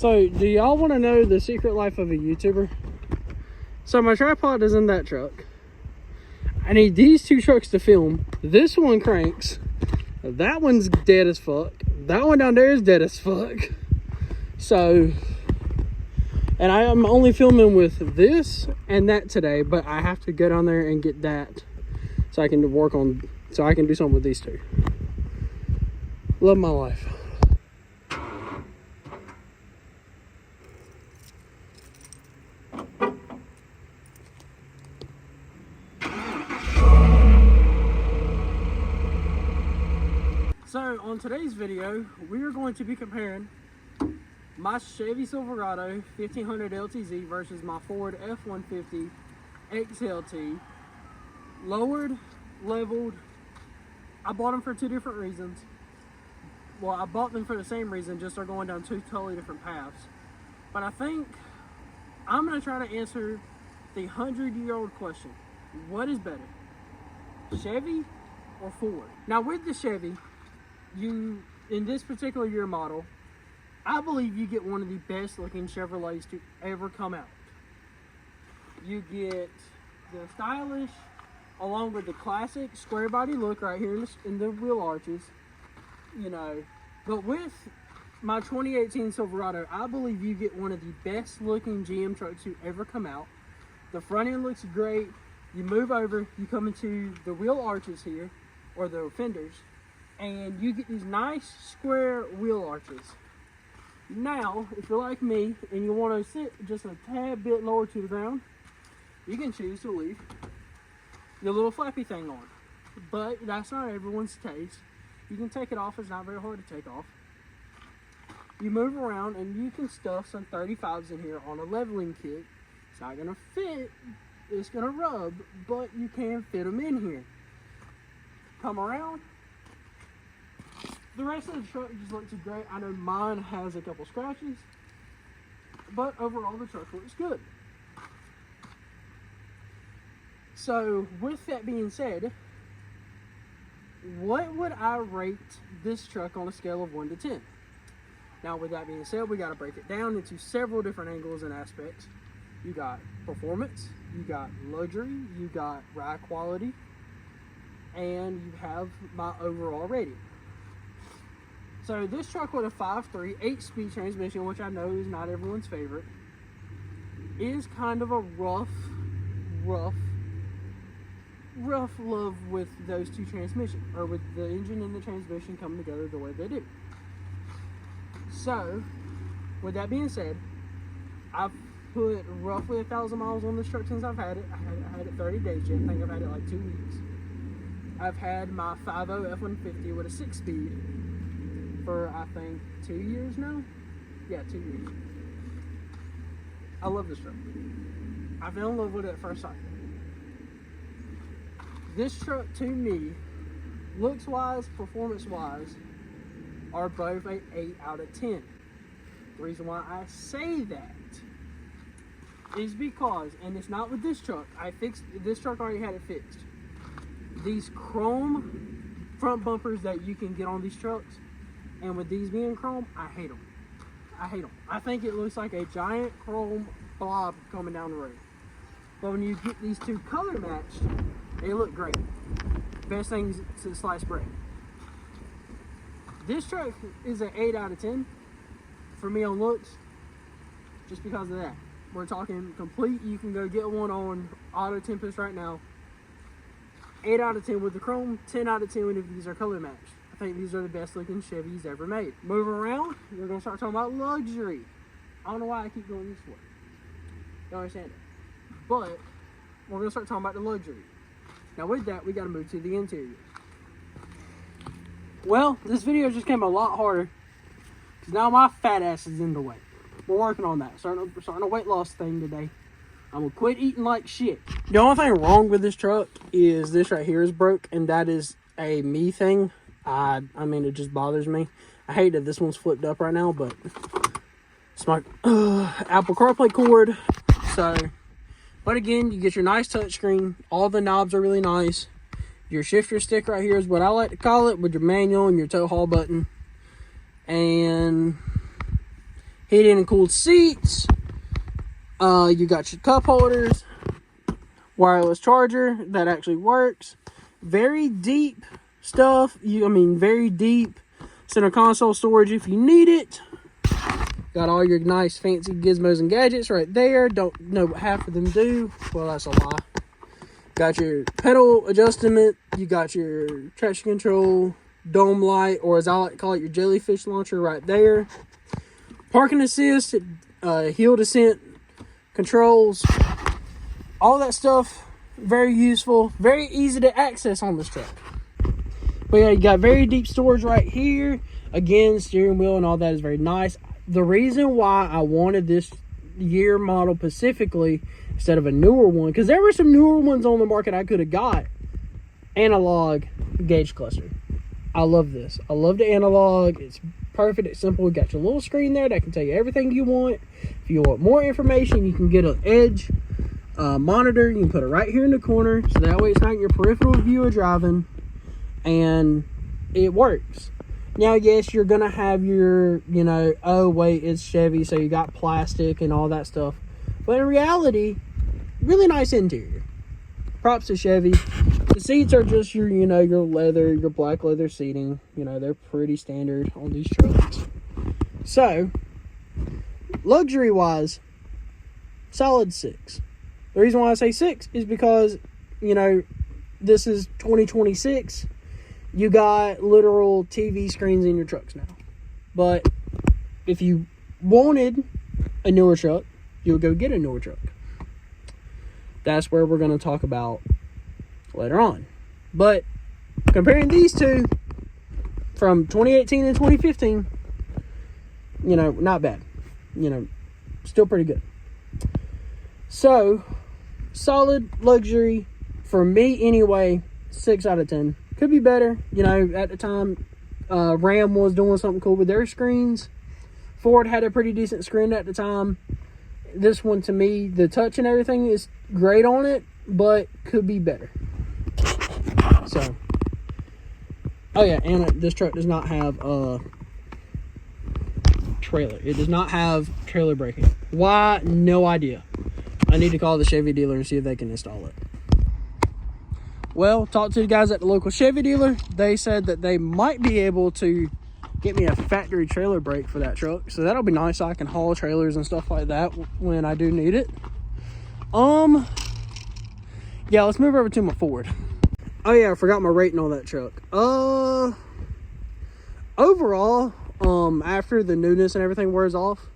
So, do y'all want to know the secret life of a YouTuber? So, my tripod is in that truck. I need these two trucks to film. This one cranks. That one's dead as fuck. That one down there is dead as fuck. So, and I am only filming with this and that today, but I have to go down there and get that so I can work on, so I can do something with these two. Love my life. So on today's video, we are going to be comparing my Chevy Silverado 1500 LTZ versus my Ford F-150 XLT. Lowered, leveled. I bought them for two different reasons. Well, I bought them for the same reason, just they're going down two totally different paths. But I think I'm going to try to answer the 100-year-old question. What is better, Chevy or Ford? Now with the Chevy, in this particular year model, I believe you get one of the best looking Chevrolets to ever come out. You get the stylish, along with the classic square body look right here in the wheel arches, you know. But with my 2018 Silverado, I believe you get one of the best looking GM trucks to ever come out. The front end looks great. You move over, you come into the wheel arches here, or the fenders, and you get these nice square wheel arches. Now, if you're like me and you want to sit just a tad bit lower to the ground, you can choose to leave your little flappy thing on. But that's not everyone's taste. You can take it off, it's not very hard to take off. You move around and you can stuff some 35s in here on a leveling kit. It's not going to fit, it's going to rub, but you can fit them in here. Come around. The rest of the truck just looks great. I know mine has a couple scratches, but overall the truck looks good. So with that being said, what would I rate this truck on a scale of 1 to 10? Now with that being said, we got to break it down into several different angles and aspects. You got performance, you got luxury, you got ride quality, and you have my overall rating. So this truck with a 5.3 8-speed transmission, which I know is not everyone's favorite, is kind of a rough love with those two transmissions, or with the engine and the transmission coming together the way they do. So with that being said, I've put roughly 1,000 miles on this truck since I've had it. I had it 30 days yet. I think I've had it like 2 weeks. I've had my 5.0 F-150 with a 6-speed for I think 2 years now. Yeah, 2 years. I love this truck. I fell in love with it at first sight. This truck to me, looks wise, performance wise, are both an 8 out of 10. The reason why I say that is because, and it's not with this truck, this truck already had it fixed. These chrome front bumpers that you can get on these trucks, and with these being chrome, I hate them. I hate them. I think it looks like a giant chrome blob coming down the road. But when you get these two color matched, they look great. Best thing since sliced bread. This truck is an 8 out of 10 for me on looks, just because of that. We're talking complete. You can go get one on Auto Tempest right now. 8 out of 10 with the chrome, 10 out of 10 if these are color matched. I think these are the best looking Chevys ever made. Move around, we're gonna start talking about luxury. I don't know why I keep going this way. Don't understand it. But we're gonna start talking about the luxury. Now with that, we gotta move to the interior. Well, this video just came a lot harder because now my fat ass is in the way. We're working on that. Starting a weight loss thing today. I'm gonna quit eating like shit. The only thing wrong with this truck is this right here is broke, and that is a me thing. I mean, it just bothers me. I hate that this one's flipped up right now, but it's my Apple CarPlay cord. So, but again, you get your nice touchscreen. All the knobs are really nice. Your shifter stick right here is what I like to call it, with your manual and your tow haul button. And heated and cooled seats. You got your cup holders, wireless charger that actually works. Very deep stuff. Very deep center console storage if you need it. Got all your nice fancy gizmos and gadgets right there. Don't know what half of them do. Well, that's a lie. Got your pedal adjustment. You got your traction control, dome light, or as I like to call it, your jellyfish launcher right there. Parking assist, hill descent controls. All that stuff, very useful. Very easy to access on this truck. But yeah, you got very deep storage right here. Again, steering wheel and all that is very nice. The reason why I wanted this year model specifically instead of a newer one, because there were some newer ones on the market I could have got. Analog gauge cluster. I love this. I love the analog. It's perfect. It's simple. You got your little screen there that can tell you everything you want. If you want more information, you can get an edge monitor. You can put it right here in the corner, so that way it's not in your peripheral view of driving, and it works. Now, yes, you're gonna have your, oh wait, it's Chevy, so you got plastic and all that stuff. But in reality, really nice interior. Props to Chevy. The seats are just your, your leather, your black leather seating. They're pretty standard on these trucks. So, luxury-wise, solid 6. The reason why I say 6 is because, this is 2026. You got literal TV screens in your trucks now. But if you wanted a newer truck, you'll go get a newer truck. That's where we're going to talk about later on. But comparing these two from 2018 and 2015, not bad. Still pretty good. So, solid luxury for me anyway, 6 out of 10. Could be better. At the time, Ram was doing something cool with their screens. Ford had a pretty decent screen at the time. This one, to me, the touch and everything is great on it, but could be better. So, oh yeah, and this truck does not have a trailer. It does not have trailer braking. Why? No idea. I need to call the Chevy dealer and see if they can install it. Well, talked to the guys at the local Chevy dealer. They said that they might be able to get me a factory trailer brake for that truck. So that'll be nice. I can haul trailers and stuff like that when I do need it. Yeah, let's move over to my Ford. Oh yeah, I forgot my rating on that truck. Overall, after the newness and everything wears off,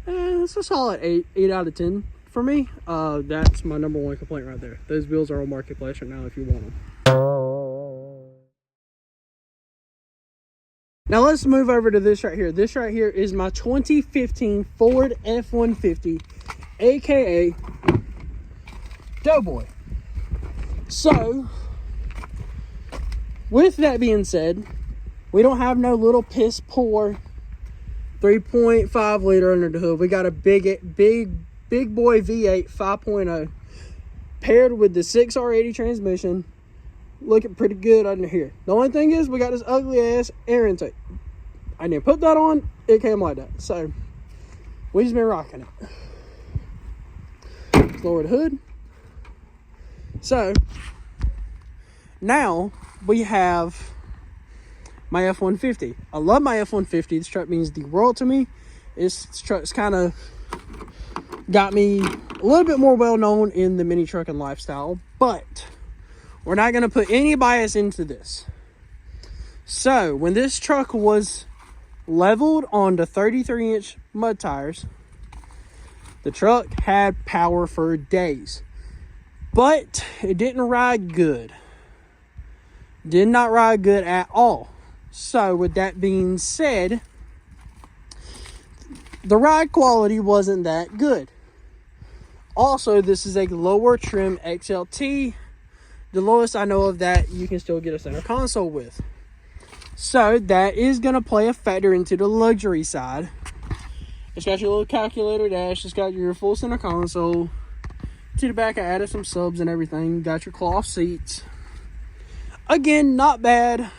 it's a solid 8 out of 10. For me, that's my number one complaint right there. Those wheels are on Marketplace right now if you want them. Now let's move over to this right here. This right here is my 2015 Ford F-150, aka Doughboy. So, with that being said, we don't have no little piss poor 3.5 liter under the hood. We got a big boy V8 5.0 paired with the 6R80 transmission, looking pretty good under here. The only thing is we got this ugly ass air intake. I didn't put that on, it came like that. So we just been rocking it. Let's lower the hood. So now we have my F-150. I love my F-150. This truck means the world to me. This truck's kind of got me a little bit more well known in the mini trucking lifestyle, but we're not going to put any bias into this. So when this truck was leveled onto 33-inch mud tires, the truck had power for days, but it didn't ride good. Did not ride good at all. So with that being said, the ride quality wasn't that good. Also, this is a lower trim XLT. The lowest I know of that you can still get a center console with. So that is going to play a factor into the luxury side. It's got your little calculator dash. It's got your full center console. To the back, I added some subs and everything. Got your cloth seats. Again, not bad.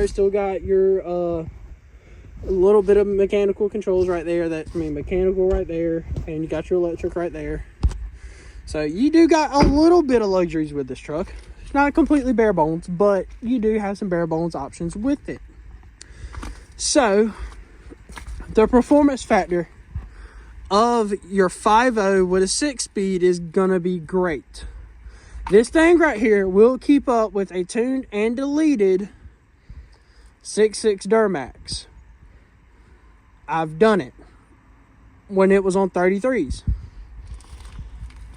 Still got your a little bit of mechanical controls right there. Mechanical right there, and you got your electric right there. So you do got a little bit of luxuries with this truck. It's not completely bare bones, but you do have some bare bones options with it. So the performance factor of your 5.0 with a 6-speed is gonna be great. This thing right here will keep up with a tuned and deleted 6.6 Duramax. I've done it when it was on 33s.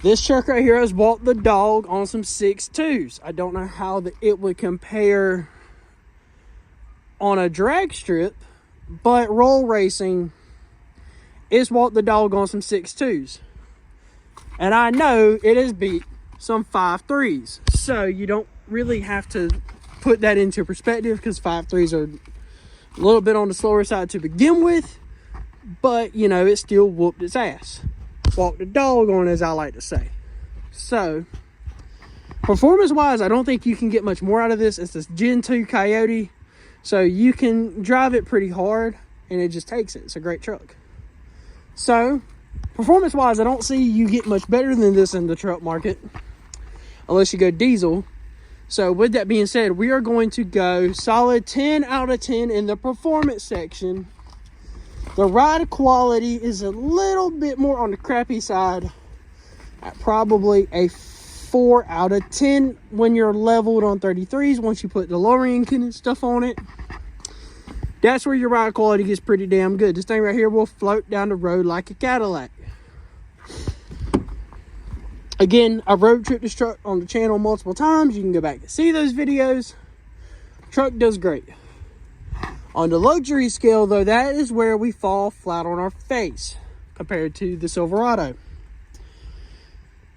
This truck right here has walked the dog on some 6.2s. I don't know how it would compare on a drag strip, but roll racing, it's walked the dog on some 6.2s. And I know it has beat some 5.3s. So you don't really have to put that into perspective, because 5.3s are a little bit on the slower side to begin with. But, you know, it still whooped its ass. Walked the dog on, as I like to say. So, performance-wise, I don't think you can get much more out of this. It's this Gen 2 Coyote. So, you can drive it pretty hard, and it just takes it. It's a great truck. So, performance-wise, I don't see you get much better than this in the truck market, unless you go diesel. So, with that being said, we are going to go solid 10 out of 10 in the performance section. The ride quality is a little bit more on the crappy side, at probably a 4 out of 10 when you're leveled on 33s. Once you put the lowering and stuff on it, that's where your ride quality gets pretty damn good. This thing right here will float down the road like a Cadillac. Again, I've road tripped this truck on the channel multiple times. You can go back and see those videos. Truck does great. On the luxury scale, though, that is where we fall flat on our face compared to the Silverado.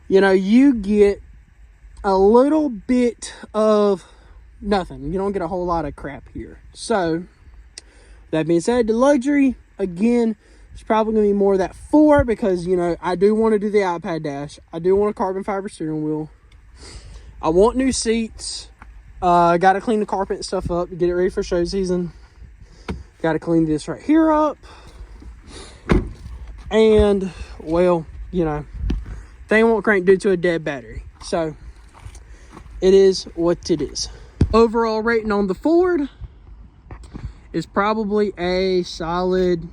You know, you get a little bit of nothing. You don't get a whole lot of crap here. So, that being said, the luxury, again, it's probably going to be more of that 4, because, you know, I do want to do the iPad dash. I do want a carbon fiber steering wheel. I want new seats. Got to clean the carpet and stuff up to get it ready for show season. Got to clean this right here up. And, well, you know, thing won't crank due to a dead battery. So, it is what it is. Overall rating on the Ford is probably a solid,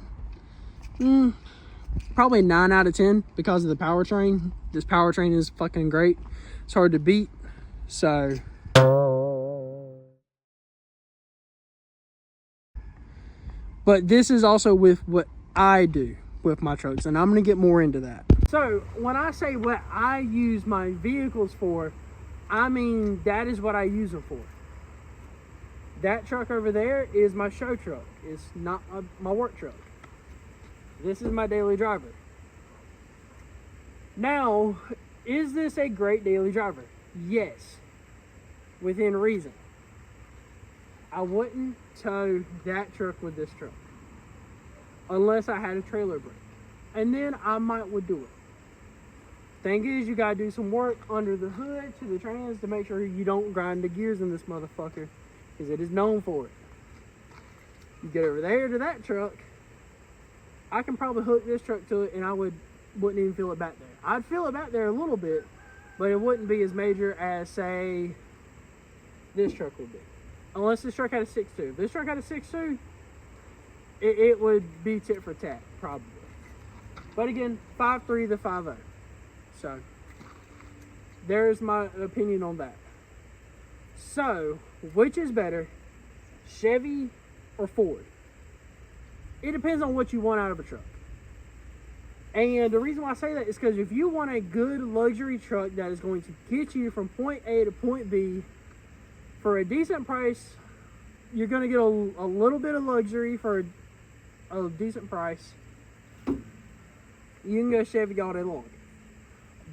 probably 9 out of 10 because of the powertrain. This powertrain is fucking great. It's hard to beat. So, but this is also with what I do with my trucks, and I'm going to get more into that. So, when I say what I use my vehicles for, I mean that is what I use them for. That truck over there is my show truck. It's not my work truck. This is my daily driver. Now, is this a great daily driver? Yes, within reason. I wouldn't tow that truck with this truck unless I had a trailer brake, and then I would do it. Thing is, you gotta do some work under the hood to the trans to make sure you don't grind the gears in this motherfucker, because it is known for it. You get over there to that truck, I can probably hook this truck to it and I wouldn't even feel it back there. I'd feel it back there a little bit, but it wouldn't be as major as, say, this truck would be. Unless this truck had a 6.2. If this truck had a 6.2, it would be tit for tat, probably. But again, 5.3 to 5.0. So, there's my opinion on that. So, which is better, Chevy or Ford? It depends on what you want out of a truck. And the reason why I say that is because if you want a good luxury truck that is going to get you from point A to point B for a decent price, you're going to get a little bit of luxury for a decent price. You can go Chevy all day long.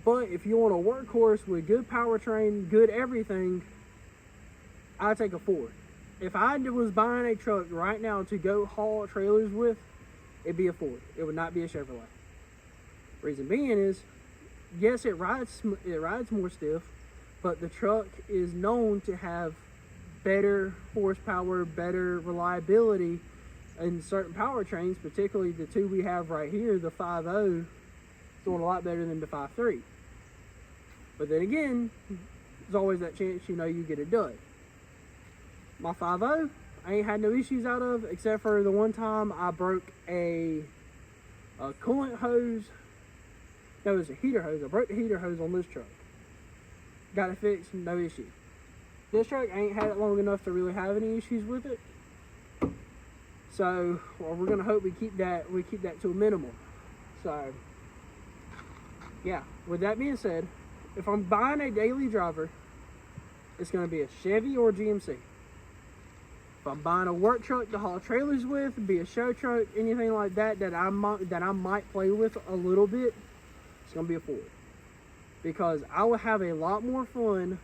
But if you want a workhorse with good powertrain, good everything, I'd take a Ford. If I was buying a truck right now to go haul trailers with, it'd be a Ford. It would not be a Chevrolet. Reason being is, yes, it rides more stiff, but the truck is known to have better horsepower, better reliability, in certain powertrains, particularly the two we have right here, the 5.0 is doing a lot better than the 5.3. But then again, there's always that chance, you know, you get a dud. My 5.0, I ain't had no issues out of, except for the one time I broke a coolant hose. No, it was a heater hose. I broke the heater hose on this truck. Got it fixed, no issue. This truck, I ain't had it long enough to really have any issues with it. So, well, we're gonna hope we keep that to a minimum. So, yeah. With that being said, if I'm buying a daily driver, it's gonna be a Chevy or a GMC. If I'm buying a work truck to haul trailers with, be a show truck, anything like that that I might play with a little bit, it's gonna be a Ford. Because I will have a lot more fun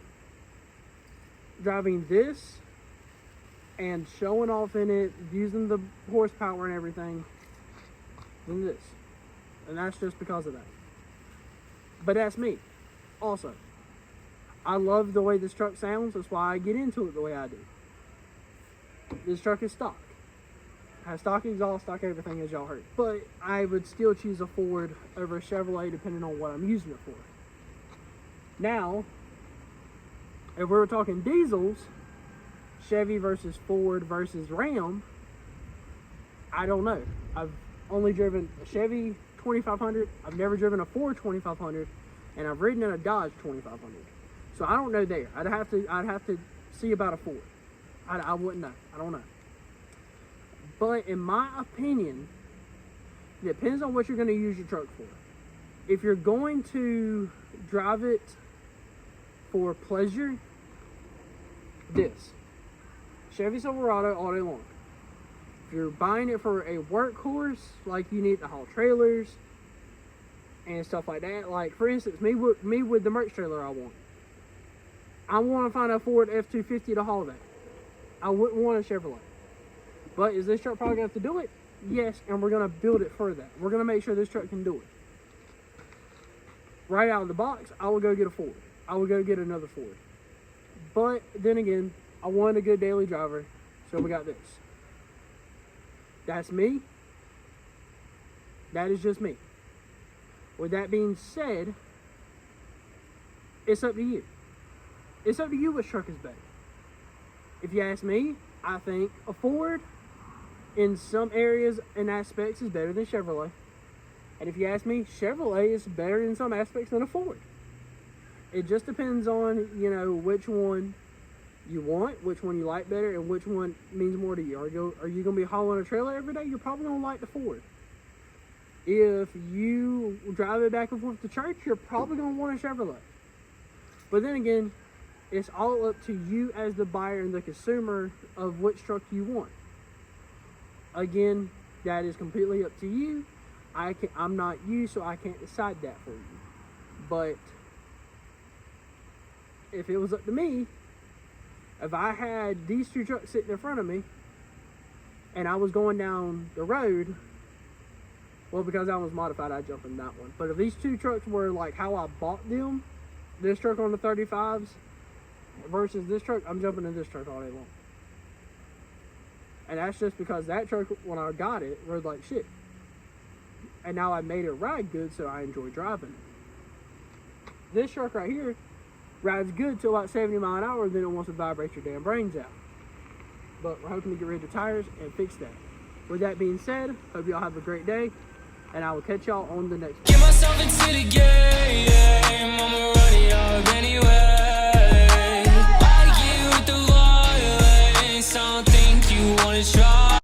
driving this and showing off in it, using the horsepower and everything, than this. And that's just because of that. But that's me. Also, I love the way this truck sounds. That's why I get into it the way I do. This truck is stock. It has stock exhaust, stock everything, as y'all heard. But I would still choose a Ford over a Chevrolet depending on what I'm using it for. Now, if we were talking diesels, Chevy versus Ford versus Ram, I don't know. I've only driven a Chevy 2500. I've never driven a Ford 2500, and I've ridden in a Dodge 2500. So I don't know there. I'd have to see about a Ford. I wouldn't know. I don't know. But in my opinion, it depends on what you're going to use your truck for. If you're going to drive it for pleasure, this Chevy Silverado all day long. If you're buying it for a workhorse, like you need to haul trailers and stuff like that, like for instance, me with the merch trailer I want to find a Ford F-250 to haul that. I wouldn't want a Chevrolet. But is this truck probably going to have to do it? Yes, and we're going to build it for that. We're going to make sure this truck can do it. Right out of the box, I will go get a Ford. I will go get another Ford. But then again, I want a good daily driver, so we got this. That's me. That is just me. With that being said, it's up to you. It's up to you which truck is better. If you ask me, I think a Ford in some areas and aspects is better than Chevrolet. And if you ask me, Chevrolet is better in some aspects than a Ford. It just depends on, you know, which one you want, which one you like better, and which one means more to you. Are you going to be hauling a trailer every day? You're probably going to like the Ford. If you drive it back and forth to church, you're probably going to want a Chevrolet. But then again, it's all up to you as the buyer and the consumer of which truck you want. Again, that is completely up to you. I'm not you, so I can't decide that for you. But if it was up to me, if I had these two trucks sitting in front of me and I was going down the road, well, because that was modified, I'd jump in that one. But if these two trucks were like how I bought them, this truck on the 35s versus this truck, I'm jumping in this truck all day long. And that's just because that truck, when I got it, rode like shit. And now I made it ride good, so I enjoy driving it. This truck right here rides good till about 70 miles an hour, then it wants to vibrate your damn brains out. But we're hoping to get rid of the tires and fix that. With that being said, hope y'all have a great day, and I will catch y'all on the next one. Get myself into the game.